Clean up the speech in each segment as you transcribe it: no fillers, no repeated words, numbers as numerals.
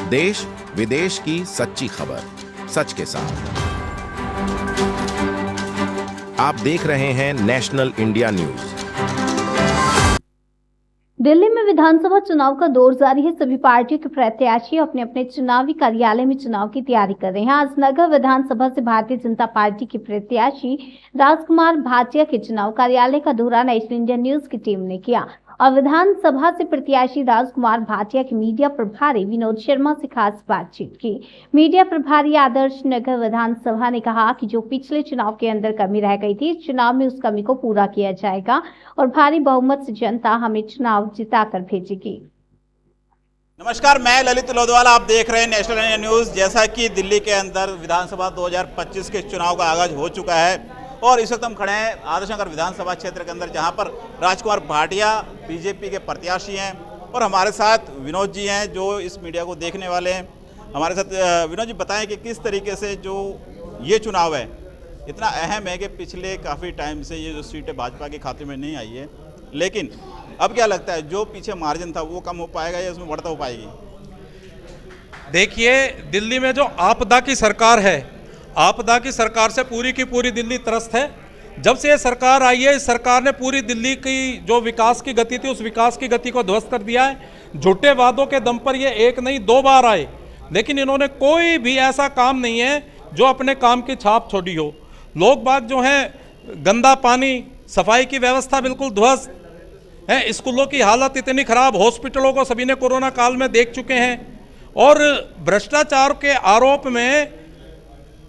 देश विदेश की सच्ची खबर सच के साथ। आप देख रहे हैं नेशनल इंडिया न्यूज। दिल्ली में विधानसभा चुनाव का दौर जारी है। सभी पार्टियों के प्रत्याशी अपने अपने चुनावी कार्यालय में चुनाव की तैयारी कर रहे हैं। आज नगर विधानसभा से भारतीय जनता पार्टी के प्रत्याशी राजकुमार भाटिया के चुनाव कार्यालय का दौरा नेशनल इंडिया न्यूज की टीम ने किया और विधानसभा से प्रत्याशी राजकुमार भाटिया के मीडिया प्रभारी विनोद शर्मा से खास बातचीत की। मीडिया प्रभारी आदर्श नगर विधानसभा ने कहा कि जो पिछले चुनाव के अंदर कमी रह गई थी, इस चुनाव में उस कमी को पूरा किया जाएगा और भारी बहुमत से जनता हमें चुनाव जिताकर भेजेगी। नमस्कार, मैं ललित लोधवाल, आप देख रहे हैं नेशनल इंडिया न्यूज। जैसा कि दिल्ली के अंदर विधानसभा 2025 के चुनाव का आगाज हो चुका है और इस वक्त हम खड़े हैं आदर्श नगर विधानसभा क्षेत्र के अंदर, जहां पर राजकुमार भाटिया बीजेपी के प्रत्याशी हैं और हमारे साथ विनोद जी हैं जो इस मीडिया को देखने वाले हैं। हमारे साथ विनोद जी, बताएं कि किस तरीके से जो ये चुनाव है इतना अहम है कि पिछले काफ़ी टाइम से ये जो सीटें भाजपा के खाते में नहीं आई है, लेकिन अब क्या लगता है जो पीछे मार्जिन था वो कम हो पाएगा या उसमें बढ़ता हो पाएगी? देखिए, दिल्ली में जो आपदा की सरकार है, आपदा की सरकार से पूरी की पूरी दिल्ली त्रस्त है। जब से ये सरकार आई है, इस सरकार ने पूरी दिल्ली की जो विकास की गति थी, उस विकास की गति को ध्वस्त कर दिया है। झूठे वादों के दम पर ये एक नहीं 2 बार आए, लेकिन इन्होंने कोई भी ऐसा काम नहीं है जो अपने काम की छाप छोड़ी हो। लोग बाग जो हैं, गंदा पानी, सफाई की व्यवस्था बिल्कुल ध्वस्त है, स्कूलों की हालत इतनी खराब, हॉस्पिटलों को सभी ने कोरोना काल में देख चुके हैं और भ्रष्टाचार के आरोप में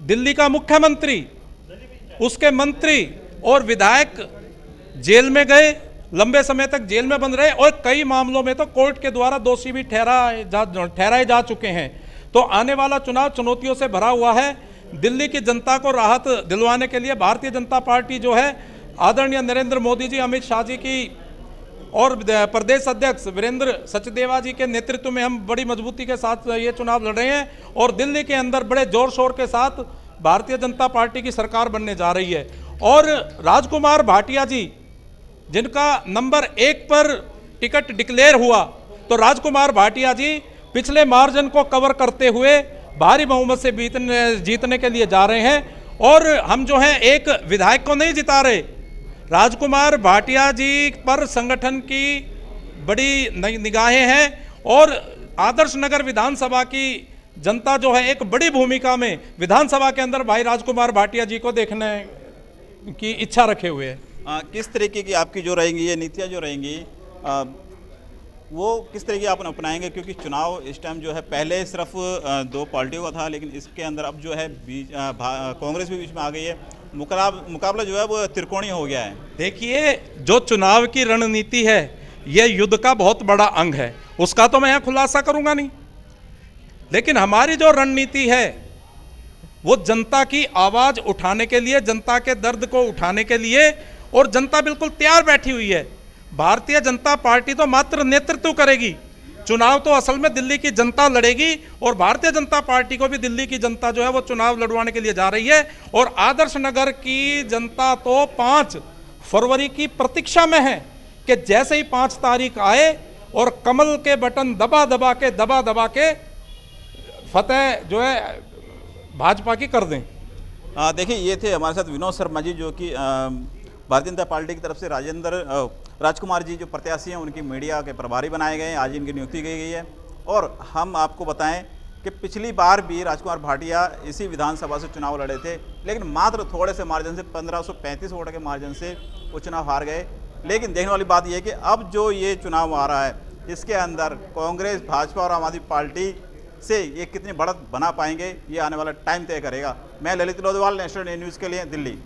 दिल्ली का मुख्यमंत्री, उसके मंत्री और विधायक जेल में गए, लंबे समय तक जेल में बंद रहे और कई मामलों में तो कोर्ट के द्वारा दोषी भी ठहराए जा चुके हैं। तो आने वाला चुनाव चुनौतियों से भरा हुआ है। दिल्ली की जनता को राहत दिलवाने के लिए भारतीय जनता पार्टी जो है, आदरणीय नरेंद्र मोदी जी, अमित शाह जी की और प्रदेश अध्यक्ष वीरेंद्र सचदेवा जी के नेतृत्व में हम बड़ी मजबूती के साथ ये चुनाव लड़ रहे हैं और दिल्ली के अंदर बड़े जोर शोर के साथ भारतीय जनता पार्टी की सरकार बनने जा रही है। और राजकुमार भाटिया जी, जिनका नंबर 1 पर टिकट डिक्लेयर हुआ, तो राजकुमार भाटिया जी पिछले मार्जिन को कवर करते हुए भारी बहुमत से जीतने के लिए जा रहे हैं। और हम जो हैं एक विधायक को नहीं जिता रहे, राजकुमार भाटिया जी पर संगठन की बड़ी निगाहें हैं और आदर्श नगर विधानसभा की जनता जो है एक बड़ी भूमिका में विधानसभा के अंदर भाई राजकुमार भाटिया जी को देखने की इच्छा रखे हुए है। किस तरीके की आपकी जो रहेंगी ये नीतियाँ जो रहेंगी वो किस तरीके आप अपनाएंगे? क्योंकि चुनाव इस टाइम जो है, पहले सिर्फ 2 पार्टियों का था, लेकिन इसके अंदर अब जो है कांग्रेस भी बीच में आ गई है। मुकाबला जो है वो त्रिकोणीय हो गया है। देखिए, जो चुनाव की रणनीति है ये युद्ध का बहुत बड़ा अंग है, उसका तो मैं यहाँ खुलासा करूंगा नहीं, लेकिन हमारी जो रणनीति है वो जनता की आवाज उठाने के लिए, जनता के दर्द को उठाने के लिए, और जनता बिल्कुल तैयार बैठी हुई है। भारतीय जनता पार्टी तो मात्र नेतृत्व करेगी, चुनाव तो असल में दिल्ली की जनता लड़ेगी और भारतीय जनता पार्टी को भी दिल्ली की जनता जो है वो चुनाव लड़वाने के लिए जा रही है। और आदर्श नगर की जनता तो 5 फरवरी की प्रतीक्षा में है कि जैसे ही 5 तारीख आए और कमल के बटन दबा दबा के फतेह जो है भाजपा की कर दें। देखिए, ये थे हमारे साथ विनोद शर्मा जी, जो कि भारतीय जनता पार्टी की तरफ से राजकुमार जी जो प्रत्याशी हैं उनकी मीडिया के प्रभारी बनाए गए हैं। आज इनकी नियुक्ति की गई है। और हम आपको बताएं कि पिछली बार भी राजकुमार भाटिया इसी विधानसभा से चुनाव लड़े थे, लेकिन मात्र थोड़े से मार्जिन से 1535 वोट के मार्जिन से वो चुनाव हार गए। लेकिन देखने वाली बात यह है कि अब जो ये चुनाव आ रहा है, इसके अंदर कांग्रेस, भाजपा और आम आदमी पार्टी से ये कितनी बढ़त बना पाएंगे, ये आने वाला टाइम तय करेगा। मैं ललित लोधवाल, नेशनल न्यूज़ के लिए, दिल्ली।